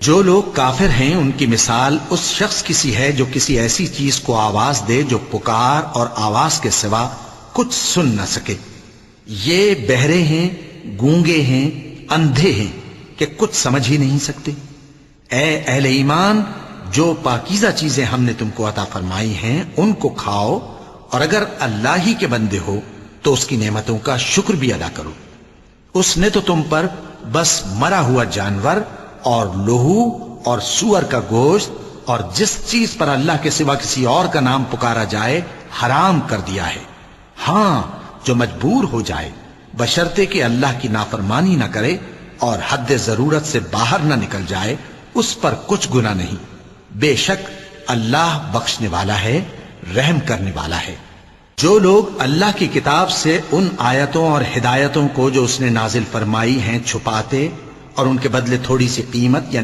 جو لوگ کافر ہیں ان کی مثال اس شخص کی سی ہے جو کسی ایسی چیز کو آواز دے جو پکار اور آواز کے سوا کچھ سن نہ سکے۔ یہ بہرے ہیں، گونگے ہیں، اندھے ہیں کہ کچھ سمجھ ہی نہیں سکتے۔ اے اہل ایمان، جو پاکیزہ چیزیں ہم نے تم کو عطا فرمائی ہیں ان کو کھاؤ، اور اگر اللہ ہی کے بندے ہو تو اس کی نعمتوں کا شکر بھی ادا کرو۔ اس نے تو تم پر بس مرا ہوا جانور اور لہو اور سور کا گوشت اور جس چیز پر اللہ کے سوا کسی اور کا نام پکارا جائے حرام کر دیا ہے۔ ہاں، جو مجبور ہو جائے بشرطے کہ اللہ کی نافرمانی نہ کرے اور حد ضرورت سے باہر نہ نکل جائے، اس پر کچھ گناہ نہیں۔ بے شک اللہ بخشنے والا ہے، رحم کرنے والا ہے۔ جو لوگ اللہ کی کتاب سے ان آیتوں اور ہدایتوں کو جو اس نے نازل فرمائی ہیں چھپاتے اور ان کے بدلے تھوڑی سی قیمت یا